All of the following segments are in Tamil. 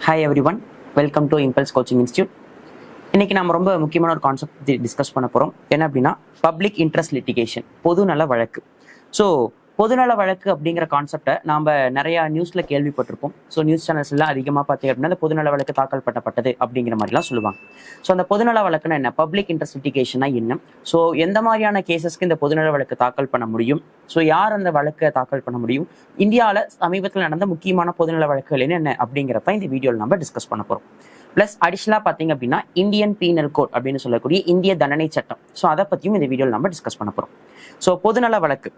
Hi everyone, welcome to Impulse Coaching Institute. இன்னைக்கு நம்ம ரொம்ப முக்கியமான ஒரு கான்செப்ட் டிஸ்கஸ் பண்ண போறோம். என்ன அப்படின்னா பப்ளிக் இன்ட்ரெஸ்ட் லிட்டிகேஷன், பொதுநல வழக்கு. ஸோ பொதுநல வழக்கு அப்படிங்கிற கான்செப்டை நாம் நிறைய நியூஸ்ல கேள்விப்பட்டிருப்போம். ஸோ நியூஸ் சேனல்ஸ் எல்லாம் அதிகமாக பார்த்தீங்க அப்படின்னா அந்த பொதுநல வழக்கு தாக்கல் பண்ணப்பட்டது அப்படிங்கிற மாதிரிலாம் சொல்லுவாங்க. ஸோ அந்த பொதுநல வழக்குன்னா என்ன, பப்ளிக் இன்ட்ரெஸ்ட் லிட்டிகேஷனா என்ன, ஸோ எந்த மாதிரியான கேசஸ்க்கு இந்த பொதுநல வழக்கு தாக்கல் பண்ண முடியும், ஸோ யார் அந்த வழக்கை தாக்கல் பண்ண முடியும், இந்தியாவில் சமீபத்தில் நடந்த முக்கியமான பொதுநல வழக்குகள் என்னென்ன அப்படிங்கிறத இந்த வீடியோவில் நம்ம டிஸ்கஸ் பண்ண போகிறோம். பிளஸ் அடிஷனலாக பார்த்தீங்க அப்படின்னா இந்தியன் பீனல் கோட் அப்படின்னு சொல்லக்கூடிய இந்திய தண்டனை சட்டம், ஸோ அதை பற்றியும் இந்த வீடியோவில் நம்ம டிஸ்கஸ் பண்ண போகிறோம். ஸோ பொதுநல வழக்கு,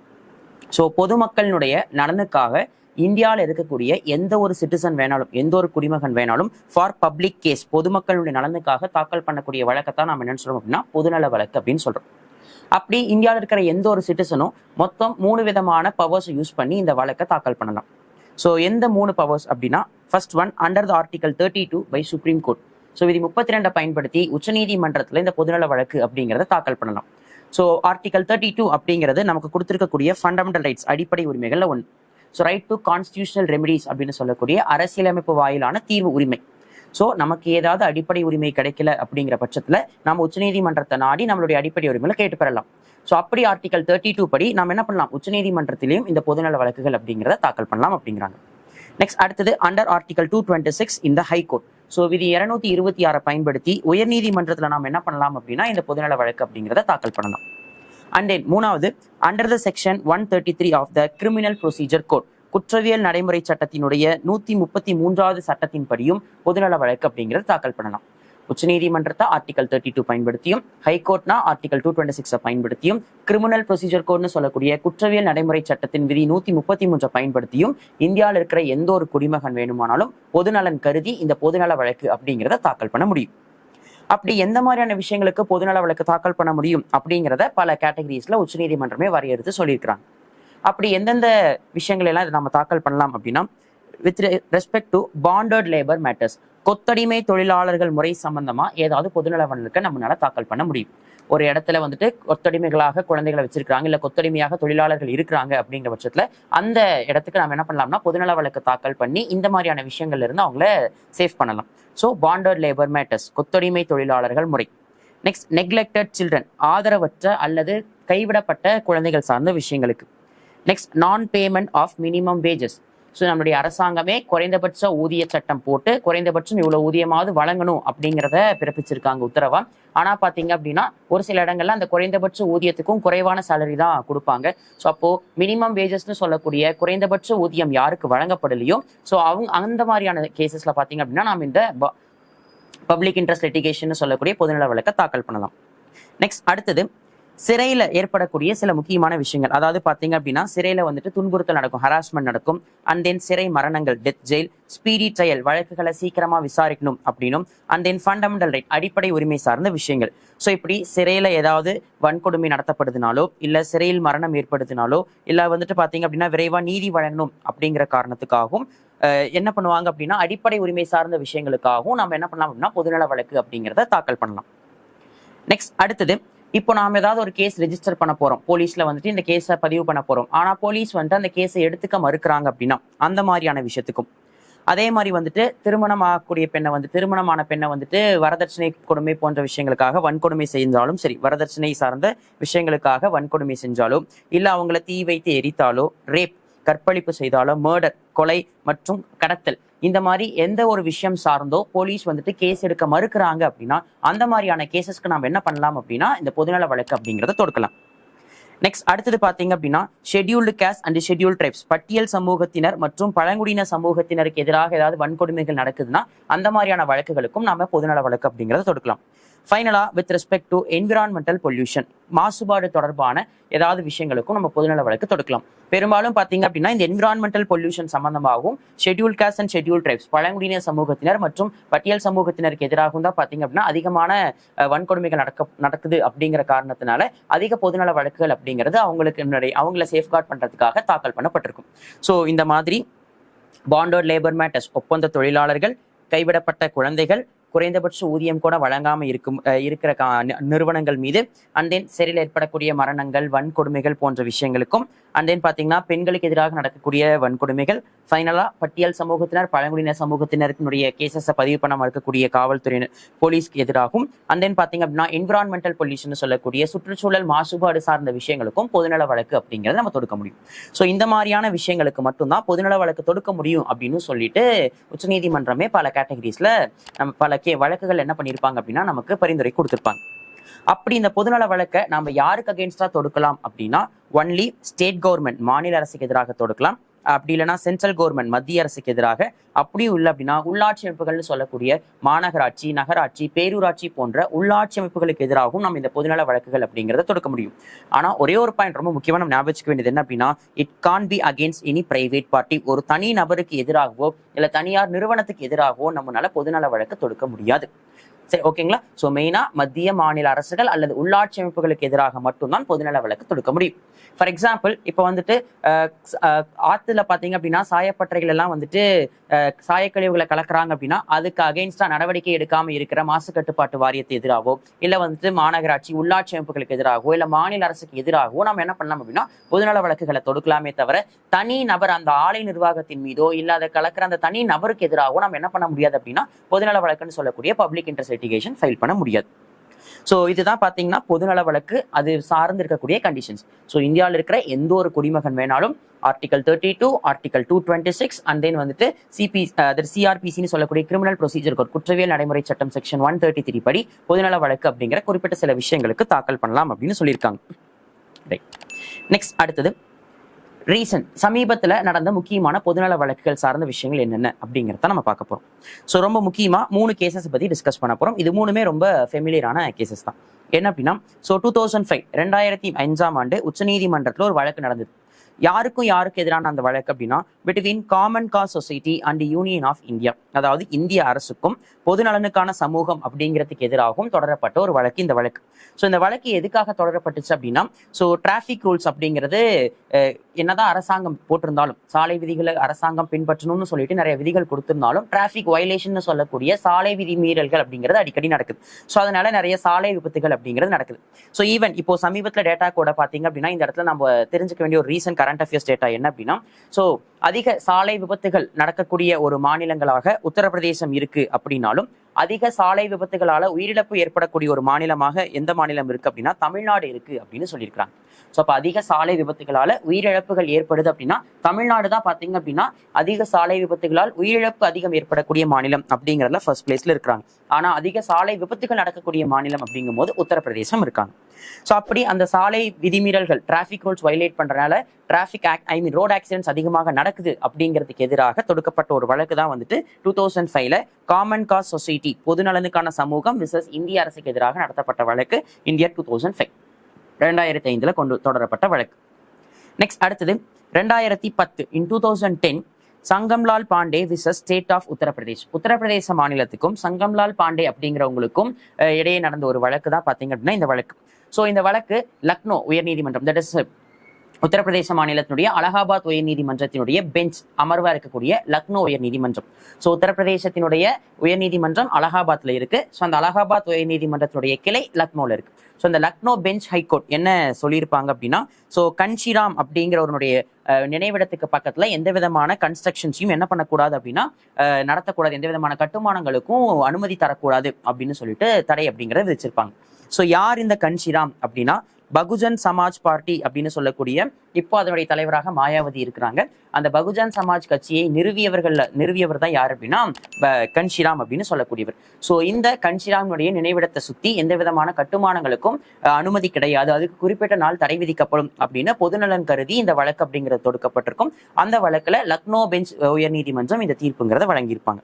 ஸோ பொதுமக்களினுடைய நலனுக்காக இந்தியாவில் இருக்கக்கூடிய எந்த ஒரு சிட்டிசன் வேணாலும், எந்த ஒரு குடிமகன் வேணாலும் ஃபார் பப்ளிக் கேஸ், பொதுமக்களுடைய நலனுக்காக தாக்கல் பண்ணக்கூடிய வழக்கத்தான் நம்ம என்னன்னு சொல்றோம் அப்படின்னா பொதுநல வழக்கு அப்படின்னு சொல்றோம். அப்படி இந்தியாவில் இருக்கிற எந்த ஒரு சிட்டிசனும் மொத்தம் 3 விதமான பவர்ஸ் யூஸ் பண்ணி இந்த வழக்கை தாக்கல் பண்ணலாம். ஸோ எந்த 3 பவர்ஸ் அப்படின்னா, first one under the article 32 by supreme court. So விதி 32 பயன்படுத்தி உச்சநீதிமன்றத்தில் இந்த பொதுநல வழக்கு அப்படிங்கிறத தாக்கல் பண்ணலாம். ஸோ ஆர்டிகல் 32 அப்படிங்கிறது நமக்கு கொடுத்திருக்கக்கூடிய ஃபண்டமெண்டல் ரைட்ஸ், அடிப்படை உரிமைகள்ல ஒன்று. So right to constitutional remedies அப்படின்னு சொல்லக்கூடிய அரசியலமைப்பு வாயிலான தீர்வு உரிமை. ஸோ நமக்கு ஏதாவது அடிப்படை உரிமை கிடைக்கல அப்படிங்கிற பட்சத்தில் நம்ம உச்சநீதிமன்றத்தை நாடி நம்மளுடைய அடிப்படை உரிமைகளை கேட்டு பெறலாம். ஸோ அப்படி ஆர்டிகல் 32 படி நம்ம என்ன பண்ணலாம், உச்சநீதிமன்றத்திலையும் இந்த பொதுநல வழக்குகள் அப்படிங்கிறத தாக்கல் பண்ணலாம் அப்படிங்கிறாங்க. நெக்ஸ்ட் அடுத்தது அண்டர் ஆர்டிகல் 226 இந்த ஹைகோர்ட். ஸோ விதி 226 பயன்படுத்தி உயர்நீதிமன்றத்தில் நாம் என்ன பண்ணலாம் அப்படின்னா இந்த பொதுநல வழக்கு அப்படிங்கிறத தாக்கல் பண்ணலாம். அண்ட் தென் மூணாவது under the section 133 of the criminal procedure code, குற்றவியல் நடைமுறை சட்டத்தினுடைய 133வது சட்டத்தின் படியும் பொதுநல வழக்கு அப்படிங்கிறத தாக்கல் பண்ணலாம். உச்சநீதிமன்றத்தை ஆர்டிகல் 32 பயன்படுத்தியும், ஹைகோர்ட்னா ஆர்டிகல் 226 பயன்படுத்தியும், கிரிமினல் ப்ரொசீஜர் கோட்னு சொல்லக்கூடிய குற்றவியல் நடைமுறை சட்டத்தின் விதி 133 பயன்படுத்தியும் இந்தியாவில் இருக்கிற எந்த ஒரு குடிமகன் வேணுமானாலும் பொதுநலன் கருதி இந்த பொதுநல வழக்கு அப்படிங்கிறத தாக்கல் பண்ண முடியும். அப்படி எந்த மாதிரியான விஷயங்களுக்கு பொதுநல வழக்கு தாக்கல் பண்ண முடியும் அப்படிங்கிறத பல கேட்டகரிஸ்ல உச்சநீதிமன்றமே வரையறுத்து சொல்லியிருக்கிறாங்க. அப்படி எந்தெந்த விஷயங்கள் எல்லாம் இதை நம்ம தாக்கல் பண்ணலாம் அப்படின்னா, with respect to bonded labour matters, கொத்தடிமை தொழிலாளர்கள் முறை சம்பந்தமா ஏதாவது பொதுநல வழக்கு நம்மளால தாக்கல் பண்ண முடியும். ஒரு இடத்துல வந்துட்டு கொத்தடிமைகளாக குழந்தைகளை வச்சிருக்காங்க, இல்ல கொத்தடிமையாக தொழிலாளர்கள் இருக்கிறாங்க அப்படிங்கிற பட்சத்துல அந்த இடத்துக்கு நம்ம என்ன பண்ணலாம்னா பொதுநல வழக்கு தாக்கல் பண்ணி இந்த மாதிரியான விஷயங்கள்ல இருந்து அவங்கள சேஃப் பண்ணலாம். ஸோ பாண்டட் லேபர் மேட்டர்ஸ், கொத்தடிமை தொழிலாளர்கள் முறை. நெக்ஸ்ட் நெக்லெக்டட் சில்ட்ரன், ஆதரவற்ற அல்லது கைவிடப்பட்ட குழந்தைகள் சார்ந்த விஷயங்களுக்கு. Next non payment of minimum wages. So நம்மளுடைய அரசாங்கமே குறைந்தபட்ச ஊதிய சட்டம் போட்டு குறைந்தபட்சம் இவ்வளவு ஊதியமாவது வழங்கணும் அப்படிங்கிறத பிறப்பிச்சிருக்காங்க உத்தரவா. ஆனா பாத்தீங்க அப்படின்னா ஒரு சில இடங்கள்ல அந்த குறைந்தபட்ச ஊதியத்துக்கும் குறைவான சேலரி தான் கொடுப்பாங்க. ஸோ அப்போ மினிமம் வேஜஸ்ன்னு சொல்லக்கூடிய குறைந்தபட்ச ஊதியம் யாருக்கு வழங்கப்படலையோ, ஸோ அவங்க அந்த மாதிரியான கேசஸ்ல பாத்தீங்க அப்படின்னா நாம் இந்த பப்ளிக் இன்ட்ரெஸ்ட் லிட்டிகேஷன் சொல்லக்கூடிய பொதுநல வழக்கை தாக்கல் பண்ணலாம். நெக்ஸ்ட் அடுத்தது சிறையில ஏற்படக்கூடிய சில முக்கியமான விஷயங்கள். அதாவது பாத்தீங்க அப்படின்னா சிறையில வந்துட்டு துன்புறுத்தல் நடக்கும், ஹராஸ்மெண்ட் நடக்கும், அண்ட் தென் சிறை மரணங்கள், டெத் ஜெயில், ஸ்பீடி ட்ரையல், வழக்குகளை சீக்கிரமா விசாரிக்கணும் அப்படின்னும், அண்ட் தென் ஃபண்டமெண்டல் ரைட், அடிப்படை உரிமை சார்ந்த விஷயங்கள். ஸோ இப்படி சிறையில ஏதாவது வன்கொடுமை நடத்தப்படுதுனாலோ, இல்ல சிறையில் மரணம் ஏற்படுத்தினாலோ, இல்ல வந்துட்டு பாத்தீங்க அப்படின்னா விரைவா நீதி வழங்கணும் அப்படிங்கிற காரணத்துக்காகவும் என்ன பண்ணுவாங்க அப்படின்னா அடிப்படை உரிமை சார்ந்த விஷயங்களுக்காகவும் நம்ம என்ன பண்ணலாம் அப்படின்னா பொதுநல வழக்கு அப்படிங்கிறத தாக்கல் பண்ணலாம். நெக்ஸ்ட் அடுத்தது, இப்போ நாம ஏதாவது ஒரு கேஸ் ரெஜிஸ்டர் பண்ண போறோம், போலீஸ்ல வந்துட்டு இந்த கேஸை பதிவு பண்ண போறோம், ஆனா போலீஸ் வந்துட்டு அந்த கேஸை எடுத்துக்க மறுக்கிறாங்க அப்படின்னா அந்த மாதிரியான விஷயத்துக்கும். அதே மாதிரி வந்துட்டு திருமணமான பெண்ணை வந்துட்டு வரதட்சணை கொடுமை போன்ற விஷயங்களுக்காக வன்கொடுமை செஞ்சாலும் சரி, வரதட்சணை சார்ந்த விஷயங்களுக்காக வன்கொடுமை செஞ்சாலும், இல்ல அவங்கள தீ வைத்து எரித்தாலோ, ரேப் கற்பழிப்பு செய்தாலோ, மர்டர் கொலை மற்றும் கடத்தல், இந்த மாதிரி எந்த ஒரு விஷயம் சார்ந்தோ போலீஸ் வந்துட்டு கேஸ் எடுக்க மறுக்கிறாங்க அப்படின்னா அந்த மாதிரியான கேசஸ்க்கு நம்ம என்ன பண்ணலாம் அப்படின்னா இந்த பொதுநல வழக்கு அப்படிங்கிறத தொடுக்கலாம். நெக்ஸ்ட் அடுத்தது பாத்தீங்க அப்படின்னா scheduled caste and scheduled tribes, பட்டியல் சமூகத்தினர் மற்றும் பழங்குடியின சமூகத்தினருக்கு எதிராக ஏதாவது வன்கொடுமைகள் நடக்குதுன்னா அந்த மாதிரியான வழக்குகளுக்கும் நாம பொதுநல வழக்கு அப்படிங்கிறத தொடுக்கலாம். ஃபைனலா with respect to environmental pollution, மாசுபாடு தொடர்பான ஏதாவது விஷயங்களுக்கும் நம்ம பொதுநல வழக்கு தொடுக்கலாம். பெரும்பாலும் பாத்தீங்க அப்படின்னா இந்த என்விரான்மெண்டல் பொல்யூஷன் சம்பந்தமாகவும் schedule caste and schedule tribes, பழங்குடியின சமூகத்தினர் மற்றும் பட்டியல் சமூகத்தினருக்கு எதிராகவும் தான் பாத்தீங்க அப்படின்னா அதிகமான வன்கொடுமைகள் நடக்குது அப்படிங்கிற காரணத்தினால அதிக பொதுநல வழக்குகள் அப்படிங்கிறது அவங்களை சேஃப்கார்ட் பண்றதுக்காக தாக்கல் பண்ணப்பட்டிருக்கும். ஸோ இந்த மாதிரி பாண்டட் லேபர் மேட்டர்ஸ், ஒப்பந்த தொழிலாளர்கள், கைவிடப்பட்ட குழந்தைகள், குறைந்தபட்ச ஊதியம் கூட வழங்காம இருக்கிற நிறுவனங்கள் மீது, அண்ட் தென் சிறையில் ஏற்படக்கூடிய மரணங்கள், வன்கொடுமைகள் போன்ற விஷயங்களுக்கும், அண்ட் தென் பாத்தீங்கன்னா பெண்களுக்கு எதிராக நடக்கக்கூடிய வன்கொடுமைகள், ஃபைனலா பட்டியல் சமூகத்தினர், பழங்குடியினர் சமூகத்தினருக்குடைய கேசஸை பதிவு பண்ண மறுக்கக்கூடிய காவல்துறையினர், போலீஸ்க்கு எதிராகும், அண்ட் தென் பாத்தீங்க அப்படின்னா என்விரான்மெண்டல் பொல்யூஷன் சொல்லக்கூடிய சுற்றுச்சூழல் மாசுபாடு சார்ந்த விஷயங்களுக்கும் பொதுநல வழக்கு அப்படிங்கறத நம்ம தொடுக்க முடியும். சோ இந்த மாதிரியான விஷயங்களுக்கு மட்டும்தான் பொதுநல வழக்கு தொடுக்க முடியும் அப்படின்னு சொல்லிட்டு உச்சநீதிமன்றமே பல கேட்டகரிஸ்ல நம்ம பல வழக்குகள் என்ன பண்ணிருப்பாங்க அப்படின்னா நமக்கு பரிந்துரை கொடுத்திருப்பாங்க. அப்படி இந்த பொதுநல வழக்கை நம்ம யாருக்கு அகேன்ஸ்டா தொடுக்கலாம் அப்படின்னா ஒன்லி ஸ்டேட் கவர்மெண்ட், மாநில அரசுக்கு எதிராக தொடுக்கலாம். அப்படி இல்லைன்னா சென்ட்ரல் கவர்மெண்ட், மத்திய அரசுக்கு எதிராக. அப்படியும் இல்லை அப்படின்னா உள்ளாட்சி அமைப்புகள்னு சொல்லக்கூடிய மாநகராட்சி, நகராட்சி, பேரூராட்சி போன்ற உள்ளாட்சி அமைப்புகளுக்கு எதிராகவும் நம்ம இந்த பொதுநல வழக்குகள் அப்படிங்கிறத தொடுக்க முடியும். ஆனா ஒரே ஒரு பாயிண்ட் ரொம்ப முக்கியமான நம்ம ஞாபகம் வச்சுக்க வேண்டியது என்ன அப்படின்னா, it can be against any private party. ஒரு தனி நபருக்கு எதிராகவோ இல்ல தனியார் நிறுவனத்துக்கு எதிராகவோ நம்மளால பொதுநல வழக்கு தொடுக்க முடியாது. சரி, ஓகேங்களா? சோ மெயினா மத்திய மாநில அரசுகள் அல்லது உள்ளாட்சி அமைப்புகளுக்கு எதிராக மட்டும்தான் பொதுநல வழக்கு தொடுக்க முடியும். ஃபார் எக்ஸாம்பிள், இப்போ வந்துட்டு ஆத்துல பாத்தீங்க அப்படின்னா சாயப்பட்டறைகள் எல்லாம் வந்துட்டு சாயக்கழிவுகளை கலக்குறாங்க அப்படின்னா அதுக்கு அகெயின்ஸ்டா நடவடிக்கை எடுக்காம இருக்கிற மாசு கட்டுப்பாட்டு வாரியத்தை எதிராகவோ இல்ல வந்துட்டு மாநகராட்சி, உள்ளாட்சி அமைப்புகளுக்கு எதிராகவோ இல்ல மாநில அரசுக்கு எதிராகவோ நம்ம என்ன பண்ணலாம் அப்படின்னா பொதுநல வழக்குகளை தொடுக்கலாமே தவிர தனி நபர் அந்த ஆலை நிர்வாகத்தின் மீதோ இல்ல அதை கலக்கிற அந்த தனி நபருக்கு எதிராகவோ நம்ம என்ன பண்ண முடியாது அப்படின்னா பொதுநல வழக்குன்னு சொல்லக்கூடிய பப்ளிக் இன்ட்ரெஸ்ட் லிட்டிகேஷன் ஃபைல் பண்ண முடியாது. ஸோ இதுதான் பார்த்தீங்கன்னா பொதுநல வழக்கு, அது சார்ந்து இருக்கக்கூடிய கண்டிஷன்ஸ். ஸோ இந்தியாவில் இருக்கிற எந்த ஒரு குடிமகன் வேணாலும் ஆர்டிகல் 32, ஆர்டிகல் 226 அண்ட் தென் வந்துட்டு சிஆர்பிசின்னு சொல்லக்கூடிய கிரிமினல் ப்ரொசீஜர் கோட், குற்றவியல் நடைமுறை சட்டம் செக்ஷன் 133 படி பொதுநல வழக்கு அப்படிங்கிற குறிப்பிட்ட சில விஷயங்களுக்கு தாக்கல் பண்ணலாம் அப்படின்னு சொல்லியிருக்காங்க. ரைட், நெக்ஸ்ட் அடுத்தது ரீசன்ட் சமீபத்தில் நடந்த முக்கியமான பொதுநல வழக்குகள் சார்ந்த விஷயங்கள் என்னென்ன அப்படிங்கிறத நம்ம பார்க்க போறோம். ஸோ ரொம்ப முக்கியமா 3 கேசஸ் பத்தி டிஸ்கஸ் பண்ண போறோம். இது 3மே ரொம்ப ஃபெமிலியரான கேசஸ் தான். என்ன அப்படின்னா, ஸோ 2005 ஆண்டு உச்சநீதிமன்றத்தில் ஒரு வழக்கு நடந்தது. யாருக்கு எதிரான அந்த வழக்கு அப்படின்னா between common cause society and union of India, அதாவது இந்திய அரசுக்கும் பொதுநலனுக்கான சமூகம் அப்படிங்கிறதுக்கு எதிராகவும் தொடரப்பட்ட ஒரு வழக்கு இந்த வழக்கு. ஸோ இந்த வழக்கு எதுக்காக தொடரப்பட்டுச்சு அப்படின்னா, ஸோ டிராஃபிக் ரூல்ஸ் அப்படிங்கிறது என்னதான் அரசாங்கம் போட்டிருந்தாலும், சாலை விதிகளை அரசாங்கம் பின்பற்றணும்னு சொல்லிட்டு நிறைய விதிகள் கொடுத்திருந்தாலும் டிராஃபிக் வயலேஷன் சொல்லக்கூடிய சாலை விதி மீறல்கள் அப்படிங்கிறது அடிக்கடி நடக்குது. ஸோ அதனால நிறைய சாலை விபத்துகள் அப்படிங்கிறது நடக்குது. ஸோ ஈவன் இப்போ சமீபத்தில் டேட்டா கூட பார்த்தீங்க அப்படின்னா இந்த இடத்துல நம்ம தெரிஞ்சுக்க வேண்டிய ஒரு ரீசன்ட் கரண்ட் அஃபேர்ஸ் டேட்டா என்ன அப்படின்னா, ஸோ அதிக சாலை விபத்துகள் நடக்கக்கூடிய ஒரு மாநிலங்களாக உத்தரப்பிரதேசம் இருக்கு அப்படின்னாலும் அதிக சாலை விபத்துகளால உயிரிழப்பு ஏற்படக்கூடிய ஒரு மாநிலமாக எந்த மாநிலம் இருக்கு அப்படின்னா தமிழ்நாடு இருக்கு அப்படின்னு சொல்லியிருக்காங்க. ஸோ அப்போ அதிக சாலை விபத்துகளால உயிரிழப்புகள் ஏற்படுது அப்படின்னா தமிழ்நாடு தான் பார்த்தீங்க அப்படின்னா அதிக சாலை விபத்துகளால் உயிரிழப்பு அதிகம் ஏற்படக்கூடிய மாநிலம் அப்படிங்கிறதுல ஃபர்ஸ்ட் பிளேஸ்ல இருக்கிறாங்க. ஆனா அதிக சாலை விபத்துகள் நடக்கக்கூடிய மாநிலம் அப்படிங்கும் போது உத்தரப்பிரதேசம் இருக்காங்க. ஸோ அப்படி அந்த சாலை விதிமீறல்கள், டிராஃபிக் ரூல்ஸ் வயலேட் பண்றதுனால டிராஃபிக் ரோட் ஆக்சிடென்ட்ஸ் அதிகமாக நடக்குது அப்படிங்கிறதுக்கு எதிராக தொடுக்கப்பட்ட ஒரு வழக்கு தான் வந்துட்டு 2005 காமன் காஸ் சொசைட்டி, பொதுநலனுக்கான சமூகம் விசஸ் இந்திய அரசுக்கு எதிராக நடத்தப்பட்ட வழக்கு இந்தியா 2005 கொண்டு தொடரப்பட்ட வழக்கு. நெக்ஸ்ட் அடுத்தது 2010 in 2010 சங்கம்லால் Pandey versus state of Uttar Pradesh. Uttar Pradesh மாநிலத்துக்கும் சங்கம்லால் பாண்டே அப்படிங்கிறவங்களுக்கும் இடையே நடந்த ஒரு வழக்கு தான் பார்த்தீங்க அப்படின்னா இந்த வழக்கு. ஸோ இந்த வழக்கு லக்னோ உயர்நீதிமன்றம், தட் இஸ் உத்தரப்பிரதேச மாநிலத்தினுடைய அலகாபாத் உயர்நீதிமன்றத்தினுடைய பெஞ்ச் அமர்வா இருக்கக்கூடிய லக்னோ உயர்நீதிமன்றம். ஸோ உத்தரப்பிரதேசத்தினுடைய உயர்நீதிமன்றம் அலகாபாத்ல இருக்கு. ஸோ அந்த அலகாபாத் உயர்நீதிமன்றத்தினுடைய கிளை லக்னோல இருக்கு. ஸோ இந்த லக்னோ பெஞ்ச் ஹைகோர்ட் என்ன சொல்லியிருப்பாங்க அப்படின்னா, ஸோ கன்ஷிராம் அப்படிங்கிறவருடைய நினைவிடத்துக்கு பக்கத்துல எந்த விதமான கன்ஸ்ட்ரக்ஷன்ஸையும் என்ன பண்ணக்கூடாது அப்படின்னா நடத்தக்கூடாது, எந்த விதமான கட்டுமானங்களுக்கும் அனுமதி தரக்கூடாது அப்படின்னு சொல்லிட்டு தடை அப்படிங்கிறத விதிச்சிருப்பாங்க. ஸோ யார் இந்த கன்ஷிராம் அப்படின்னா பகுஜன் சமாஜ் பார்ட்டி அப்படின்னு சொல்லக்கூடிய இப்போ அதனுடைய தலைவராக மாயாவதி இருக்கிறாங்க. அந்த பகுஜன் சமாஜ் கட்சியை நிறுவியவர் தான் யார் அப்படின்னா கன்ஷிராம் அப்படின்னு சொல்லக்கூடியவர். ஸோ இந்த கன்ஷிராமுடைய நினைவிடத்தை சுத்தி எந்த விதமான கட்டுமானங்களுக்கும் அனுமதி கிடையாது, அதுக்கு குறிப்பிட்ட நாள் தடை விதிக்கப்படும் அப்படின்னு பொதுநலன் கருதி இந்த வழக்கு அப்படிங்கிறது தொடுக்கப்பட்டிருக்கும். அந்த வழக்குல லக்னோ பெஞ்ச் உயர்நீதிமன்றம் இந்த தீர்ப்புங்கிறத வழங்கியிருப்பாங்க.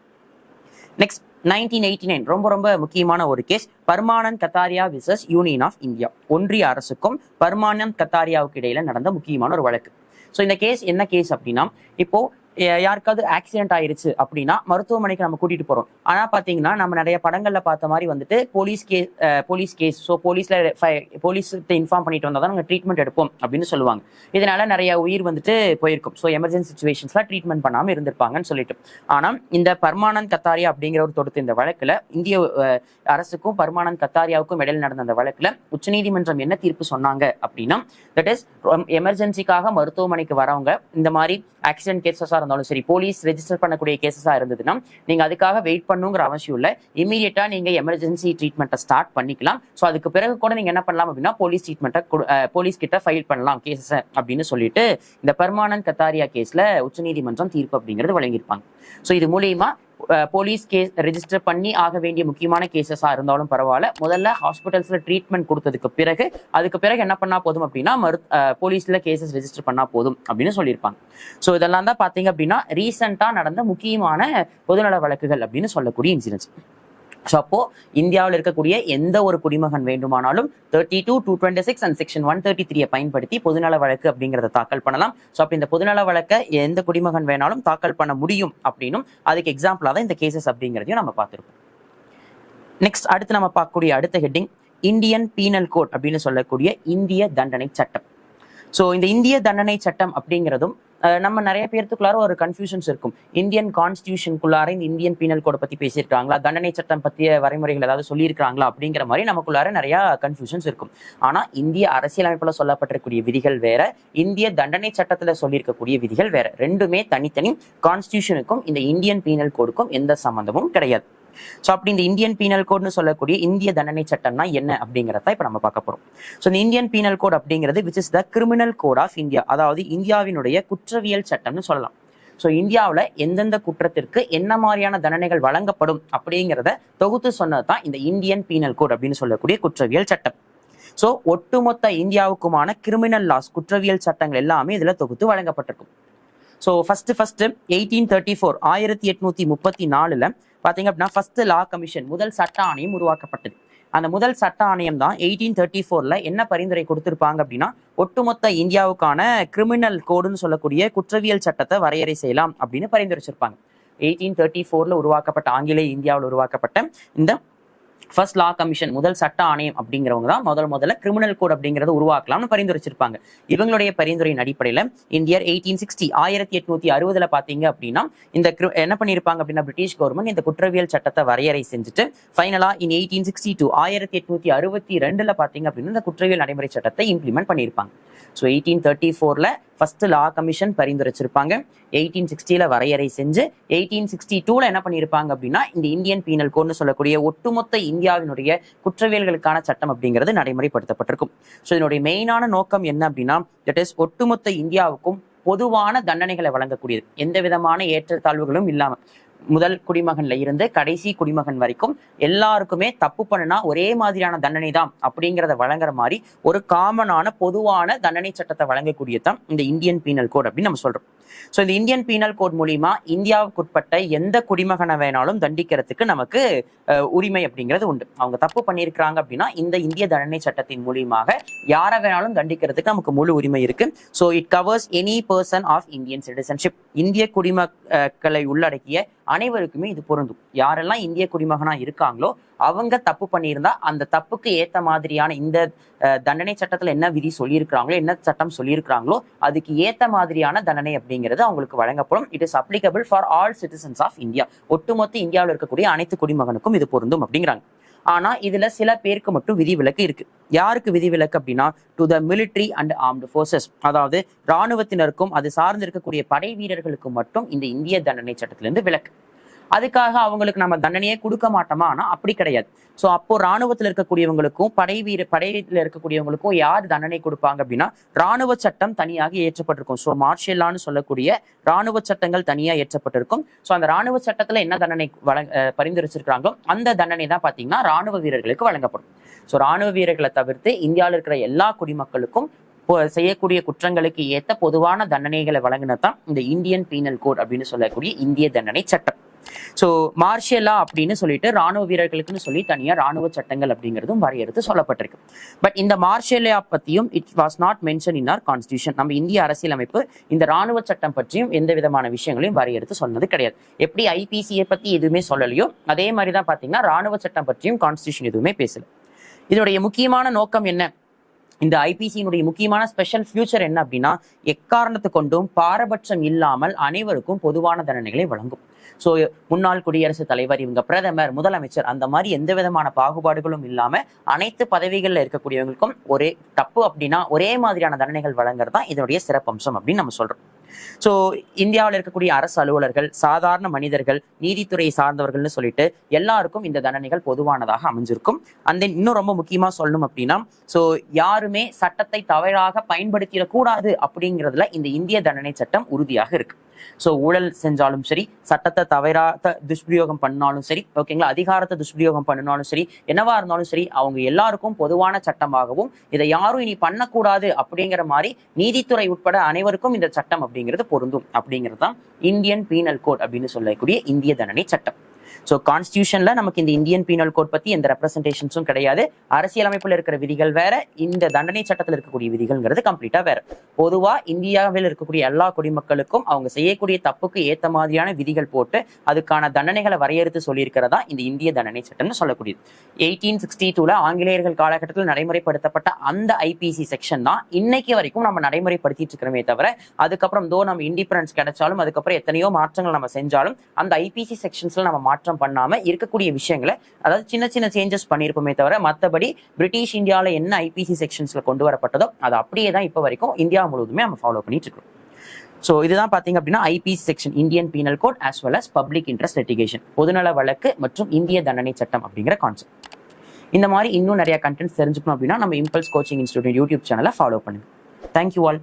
நெக்ஸ்ட் 1989 ரொம்ப ரொம்ப முக்கியமான ஒரு case, Parmanand Kataria versus union of India. ஒன்றிய அரசுக்கும் பர்மானந்த் கத்தாரியாவுக்கு இடையில நடந்த முக்கியமான ஒரு வழக்கு. ஸோ இந்த கேஸ் என்ன கேஸ் அப்படின்னா, இப்போ யாருக்காவது ஆக்சிடென்ட் ஆயிருச்சு அப்படின்னா மருத்துவமனைக்கு நம்ம கூட்டிட்டு போறோம். ஆனா பாத்தீங்கன்னா நம்ம நிறைய படங்கள்ல பார்த்த மாதிரி வந்துட்டு போலீஸ் கேஸ் ஸோ போலீஸ்கிட்ட இன்ஃபார்ம் பண்ணிட்டு வந்தா தான் நாங்கள் ட்ரீட்மெண்ட் எடுப்போம் அப்படின்னு சொல்லுவாங்க. இதனால நிறைய உயிர் வந்துட்டு போயிருக்கும். ஸோ எமர்ஜென்சி சுச்சுவேஷன்ஸ்ல ட்ரீட்மெண்ட் பண்ணாம இருந்திருப்பாங்கன்னு சொல்லிட்டு. ஆனா இந்த பர்மானந்த் கத்தாரியா அப்படிங்கிறவர் தொடுத்த இந்த வழக்குல இந்திய அரசுக்கும் பர்மானந்த் கத்தாரியாவுக்கும் இடையில் நடந்த அந்த வழக்குல உச்சநீதிமன்றம் என்ன தீர்ப்பு சொன்னாங்க அப்படின்னா, தட் இஸ் எமர்ஜென்சிக்காக மருத்துவமனைக்கு வரவங்க இந்த மாதிரி ஆக்சிடென்ட் கேசஸா இருந்தாலும் சரி, போலீஸ் ரெஜிஸ்டர் பண்ணக்கூடிய கேசஸா இருந்ததுன்னா நீங்க அதுக்காக வெயிட் பண்ணுங்கிற அவசியம் இல்லை. இமீடியட்டா நீங்க எமர்ஜென்சி ட்ரீட்மெண்ட்டை ஸ்டார்ட் பண்ணிக்கலாம். ஸோ அதுக்கு பிறகு கூட நீங்க என்ன பண்ணலாம் அப்படின்னா போலீஸ் கிட்ட ஃபைல் பண்ணலாம் கேசஸ் அப்படின்னு சொல்லிட்டு இந்த பர்மானந்த் கத்தாரியா கேஸ்ல உச்சநீதிமன்றம் தீர்ப்பு அப்படிங்கிறது வழங்கியிருப்பாங்க. ஸோ இது மூலியமா போலீஸ் கேஸ் ரெஜிஸ்டர் பண்ணி ஆக வேண்டிய முக்கியமான கேசஸா இருந்தாலும் பரவாயில்ல, முதல்ல ஹாஸ்பிட்டல்ஸ்ல ட்ரீட்மெண்ட் கொடுத்ததுக்கு பிறகு அதுக்கு பிறகு என்ன பண்ணா போதும் அப்படின்னா போலீஸ்ல கேசஸ் ரெஜிஸ்டர் பண்ணா போதும் அப்படின்னு சொல்லியிருப்பாங்க. ஸோ இதெல்லாம் தான் பாத்தீங்க அப்படின்னா ரீசெண்டா நடந்த முக்கியமான பொதுநல வழக்குகள் அப்படின்னு சொல்லக்கூடிய இன்சிடென்ட்ஸ். ஸோ அப்போ இந்தியாவில் இருக்கக்கூடிய எந்த ஒரு குடிமகன் வேண்டுமானாலும் 32, 226 அண்ட் செக்ஷன் 133 பயன்படுத்தி பொதுநல வழக்கு அப்படிங்கிறத தாக்கல் பண்ணலாம். ஸோ அப்படி இந்த பொதுநல வழக்கை எந்த குடிமகன் வேணாலும் தாக்கல் பண்ண முடியும் அப்படின்னும் அதுக்கு எக்ஸாம்பிளா தான் இந்த கேசஸ் அப்படிங்கிறதையும் நம்ம பார்த்துருப்போம். நெக்ஸ்ட் அடுத்து நம்ம பார்க்கக்கூடிய அடுத்த ஹெட்டிங் இந்தியன் பீனல் கோட் அப்படின்னு சொல்லக்கூடிய இந்திய தண்டனை சட்டம். ஸோ இந்த இந்திய தண்டனை சட்டம் அப்படிங்கிறதும் நம்ம நிறைய பேர்த்துக்குள்ளார ஒரு கன்ஃபியூஷன்ஸ் இருக்கும். இந்தியன் கான்ஸ்டியூஷனுக்குள்ளார இந்த இந்தியன் பீனல் கோடை பத்தி பேசியிருக்காங்களா, தண்டனை சட்டம் பற்றிய வரைமுறைகள் ஏதாவது சொல்லியிருக்காங்களா அப்படிங்கிற மாதிரி நமக்குள்ளார நிறைய கன்ஃபியூஷன்ஸ் இருக்கும். ஆனா இந்திய அரசியலமைப்புல சொல்லப்பட்டிருக்கக்கூடிய விதிகள் வேற, இந்திய தண்டனை சட்டத்துல சொல்லியிருக்கக்கூடிய விதிகள் வேற. ரெண்டுமே தனித்தனி. கான்ஸ்டியூஷனுக்கும் இந்த இந்தியன் பீனல் கோடுக்கும் எந்த சம்பந்தமும் கிடையாது. ஸோ அப்படி இந்த இந்தியன் பீனல் கோட்னு சொல்லக்கூடிய இந்திய தண்டனை சட்டம்னா என்ன அப்படிங்கிறத இப்ப நம்ம பார்க்க போறோம். ஸோ இந்த இந்தியன் பீனல் கோட் அப்படிங்கிறது which is the criminal code of India, அதாவது இந்தியாவினுடைய குற்றவியல் சட்டம்னு சொல்லலாம். ஸோ இந்தியாவில் எந்தெந்த குற்றத்திற்கு என்ன மாதிரியான தண்டனைகள் வழங்கப்படும் அப்படிங்கிறத தொகுத்து சொன்னதுதான் இந்த இந்தியன் பீனல் கோட் அப்படின்னு சொல்லக்கூடிய குற்றவியல் சட்டம். ஸோ ஒட்டுமொத்த இந்தியாவுக்குமான கிரிமினல் லாஸ் குற்றவியல் சட்டங்கள் எல்லாமே இதுல தொகுத்து வழங்கப்பட்டிருக்கும். ஸோ ஃபர்ஸ்ட் 1834 1834 பாத்தீங்க அப்படின்னா ஃபர்ஸ்ட் லா கமிஷன் முதல் சட்ட ஆணையம் உருவாக்கப்பட்டது. அந்த முதல் சட்ட ஆணையம் தான் 1834 என்ன பரிந்துரை கொடுத்திருப்பாங்க அப்படின்னா, ஒட்டுமொத்த இந்தியாவுக்கான கிரிமினல் கோடுன்னு சொல்லக்கூடிய குற்றவியல் சட்டத்தை வரையறை செய்யலாம் அப்படின்னு பரிந்துரைச்சிருப்பாங்க. 1834 உருவாக்கப்பட்ட ஆங்கிலேய இந்தியாவில் உருவாக்கப்பட்ட இந்த ஃபர்ஸ்ட் லா கமிஷன் முதல் சட்ட ஆணையம் அப்படிங்கிறவங்க தான் முதல்ல கிரிமினல் கோட் அப்படிங்கறத உருவாக்கலாம்னு பரிந்துரைச்சிருப்பாங்க. இவங்களுடைய பரிந்துரையின் அடிப்படையில இந்தியர் 1860 பாத்தீங்க அப்படின்னா இந்த என்ன பண்ணிருப்பாங்க அப்படின்னா பிரிட்டிஷ் கவர்மெண்ட் இந்த குற்றவியல் சட்டத்தை வரையறை செஞ்சுட்டு ஃபைனலா இன் 1862 1862 பாத்தீங்க அப்படின்னா இந்த குற்றவியல் நடைமுறை சட்டத்தை இம்ப்ளிமெண்ட் பண்ணியிருப்பாங்க. ஸோ 1834 ஃபர்ஸ்ட் லா கமிஷன் பரிந்துரைச்சிருப்பாங்க. 1860 வரையறை செஞ்சு 1862 என்ன பண்ணியிருப்பாங்க அப்படின்னா இந்த இந்தியன் பீனல் கோட்னு சொல்லக்கூடிய ஒட்டுமொத்த இந்தியாவினுடைய குற்றவியல்களுக்கான சட்டம் அப்படிங்கிறது நடைமுறைப்படுத்தப்பட்டிருக்கும். ஸோ இதனுடைய மெயினான நோக்கம் என்ன அப்படின்னா, தட் இஸ் ஒட்டுமொத்த இந்தியாவுக்கும் பொதுவான தண்டனைகளை வழங்கக்கூடியது, எந்த விதமான ஏற்றத்தாழ்வுகளும் இல்லாம முதல் குடிமகன்ல இருந்து கடைசி குடிமகன் வரைக்கும் எல்லாருக்குமே தப்பு பண்ணுனா ஒரே மாதிரியான தண்டனை தான் அப்படிங்கிறத வழங்குற மாதிரி ஒரு காமனான பொதுவான தண்டனை சட்டத்தை வழங்கக்கூடியதான் இந்த இந்தியன் பீனல் கோட் அப்படின்னு நம்ம சொல்றோம். ஸோ இந்த இந்தியன் பீனல் கோட் மூலியமா இந்தியாவுக்குட்பட்ட எந்த குடிமகனை வேணாலும் தண்டிக்கிறதுக்கு நமக்கு உரிமை அப்படிங்கிறது உண்டு. அவங்க தப்பு பண்ணியிருக்கிறாங்க அப்படின்னா இந்த இந்திய தண்டனை சட்டத்தின் மூலியமாக யாரை வேணாலும் தண்டிக்கிறதுக்கு நமக்கு முழு உரிமை இருக்கு. So it covers any person of Indian citizenship. இந்திய குடிமக்களை உள்ளடக்கிய அனைவருக்குமே இது பொருந்தும். யாரெல்லாம் இந்திய குடிமகனா இருக்காங்களோ அவங்க தப்பு பண்ணியிருந்தா அந்த தப்புக்கு ஏத்த மாதிரியான இந்த தண்டனை சட்டத்துல என்ன விதி சொல்லியிருக்கிறாங்களோ, என்ன சட்டம் சொல்லியிருக்கிறாங்களோ அதுக்கு ஏத்த மாதிரியான தண்டனை அப்படிங்கிறது அவங்களுக்கு வழங்கப்படும். It is applicable for all citizens of India. ஒட்டுமொத்த இந்தியாவில் இருக்கக்கூடிய அனைத்து குடிமகனுக்கும் இது பொருந்தும் அப்படிங்கிறாங்க. ஆனா இதுல சில பேருக்கு மட்டும் விதிவிலக்கு இருக்கு. யாருக்கு விதிவிலக்கு அப்படின்னா, to the military and armed forces, அதாவது இராணுவத்தினருக்கும் அது சார்ந்து இருக்கக்கூடிய படை வீரர்களுக்கு மட்டும் இந்த இந்திய தண்டனை சட்டத்திலிருந்து விலக்கு. அதுக்காக அவங்களுக்கு நம்ம தண்டனையே கொடுக்க மாட்டோமா? ஆனா அப்படி கிடையாது. ஸோ அப்போ ராணுவத்தில் இருக்கக்கூடியவங்களுக்கும் படையில இருக்கக்கூடியவங்களுக்கும் யார் தண்டனை கொடுப்பாங்க அப்படின்னா, ராணுவ சட்டம் தனியாக ஏற்றப்பட்டிருக்கும். ஸோ மார்ஷியல்லான்னு சொல்லக்கூடிய ராணுவ சட்டங்கள் தனியா ஏற்றப்பட்டிருக்கும். ஸோ அந்த ராணுவ சட்டத்துல என்ன தண்டனை பரிந்துரைச்சிருக்காங்களோ அந்த தண்டனை தான் பாத்தீங்கன்னா ராணுவ வீரர்களுக்கு வழங்கப்படும். ஸோ ராணுவ வீரர்களை தவிர்த்து இந்தியாவில் இருக்கிற எல்லா குடிமக்களுக்கும் செய்யக்கூடிய குற்றங்களுக்கு ஏற்ற பொதுவான தண்டனைகளை வழங்கினதான் இந்த இந்தியன் பீனல் கோட் அப்படின்னு சொல்லக்கூடிய இந்திய தண்டனை சட்டம். ஸோ மார்ஷியல் லா அப்படின்னு சொல்லிட்டு ராணுவ வீரர்களுக்குன்னு சொல்லி தனியாக ராணுவ சட்டங்கள் அப்படிங்கிறதும் வரையறுத்து சொல்லப்பட்டிருக்கு. பட் இந்த மார்ஷியல் லா பற்றியும் it was not mention in our constitution. நம்ம இந்திய அரசியலமைப்பு இந்த ராணுவ சட்டம் பற்றியும் எந்த விதமான விஷயங்களையும் வரையறுத்து சொன்னது கிடையாது. எப்படி ஐபிசியை பற்றி எதுவுமே சொல்லலையோ அதே மாதிரி தான் பார்த்தீங்கன்னா ராணுவ சட்டம் பற்றியும் கான்ஸ்டியூஷன் எதுவுமே பேசல. இதனுடைய முக்கியமான நோக்கம் என்ன, இந்த ஐபிசியினுடைய முக்கியமான ஸ்பெஷல் ஃபியூச்சர் என்ன அப்படின்னா, எக்காரணத்து கொண்டும் பாரபட்சம் இல்லாமல் அனைவருக்கும் பொதுவான தண்டனைகளை வழங்கும். ஸோ முன்னாள் குடியரசுத் தலைவர், இவங்க பிரதமர், முதலமைச்சர், அந்த மாதிரி எந்த விதமான பாகுபாடுகளும் இல்லாம அனைத்து பதவிகளில் இருக்கக்கூடியவங்களுக்கும் ஒரே தப்பு அப்படின்னா ஒரே மாதிரியான தண்டனைகள் வழங்குறது தான் இதனுடைய சிறப்பம்சம் அப்படின்னு நம்ம சொல்றோம். ஸோ இந்தியாவில் இருக்கக்கூடிய அரசு அலுவலர்கள், சாதாரண மனிதர்கள், நீதித்துறை சார்ந்தவர்கள்னு சொல்லிட்டு எல்லாருக்கும் இந்த தண்டனைகள் பொதுவானதாக அமைஞ்சிருக்கும். அந்த இன்னும் ரொம்ப முக்கியமா சொல்லணும் அப்படின்னா, ஸோ யாருமே சட்டத்தை தவறாக பயன்படுத்திடக்கூடாது அப்படிங்கிறதுல இந்த இந்திய தண்டனை சட்டம் உறுதியாக இருக்கு. ஸோ ஊழல் செஞ்சாலும் சரி, சட்டத்தை தவறாக துஷ்பிரயோகம் பண்ணாலும் சரி, ஓகேங்களா, அதிகாரத்தை துஷ்பிரயோகம் பண்ணினாலும் சரி, என்னவா இருந்தாலும் சரி, அவங்க எல்லாருக்கும் பொதுவான சட்டமாகவும் இதை யாரும் இனி பண்ணக்கூடாது அப்படிங்கிற மாதிரி நீதித்துறை உட்பட அனைவருக்கும் இந்த சட்டம் அப்படிங்கிறது பொருந்தும் அப்படிங்கிறது தான் இந்தியன் பீனல் கோட் அப்படின்னு சொல்லக்கூடிய இந்திய தண்டனை சட்டம். ஸோ கான்ஸ்டியூஷன்ல நமக்கு இந்த இந்தியன் பீனல் கோட் பத்தி எந்த ரெப்ரசன்டேஷன்ஸும் கிடையாது. அரசியலமைப்புல இருக்கிற விதிகள் வேற, இந்த தண்டனை சட்டத்தில் இருக்கக்கூடிய விதிகள்ங்கிறது கம்ப்ளீட்டா வேற. பொதுவா இந்தியாவில் இருக்கக்கூடிய எல்லா குடிமக்களுக்கும் அவங்க செய்யக்கூடிய தப்புக்கு ஏத்த மாதிரியான விதிகள் போட்டு அதுக்கான தண்டனைகளை வரையறுத்து சொல்லியிருக்கிறதா இந்த இந்திய தண்டனை சட்டம்னு சொல்லக்கூடியது. 1862 ஆங்கிலேயர்கள் காலகட்டத்தில் நடைமுறைப்படுத்தப்பட்ட அந்த ஐபிசி செக்ஷன் தான் இன்னைக்கு வரைக்கும் நம்ம நடைமுறைப்படுத்திட்டு இருக்கிறோமே தவிர, அதுக்கப்புறம் நம்ம இண்டிபெண்டன்ஸ் கிடைச்சாலும் அதுக்கப்புறம் எத்தனையோ மாற்றங்கள் நம்ம செஞ்சாலும் அந்த ஐபிசி செக்ஷன்ஸ்ல நம்ம மாற்றம் பண்ணாம இருக்கக்கூடிய விஷயங்களை, அதாவது சின்ன சின்ன சேஞ்சஸ் பண்ணியிருப்போமே தவிர, மற்றபடி பிரிட்டிஷ் இந்தியாவில் என்ன ஐபிசி செக்ஷன்ஸ்ல கொண்டு வரப்பட்டதோ அது அப்படியே தான் இப்போ வரைக்கும் இந்தியா முழுவதுமே நம்ம ஃபாலோ பண்ணிட்டு இருக்கோம். ஸோ இதுதான் பார்த்தீங்க அப்படின்னா IPC section, Indian penal code as well as public interest litigation, பொதுநல வழக்கு மற்றும் இந்திய தண்டனை சட்டம் அப்படிங்கிற கான்செப்ட். இந்த மாதிரி இன்னும் நிறைய கண்டென்ட்ஸ் தெரிஞ்சுக்கணும் அப்படின்னா நம்ம இம்பல்ஸ் கோச்சிங் இன்ஸ்டிடியூட் யூடியூப் சேனலை ஃபாலோ பண்ணுங்க. Thank you all.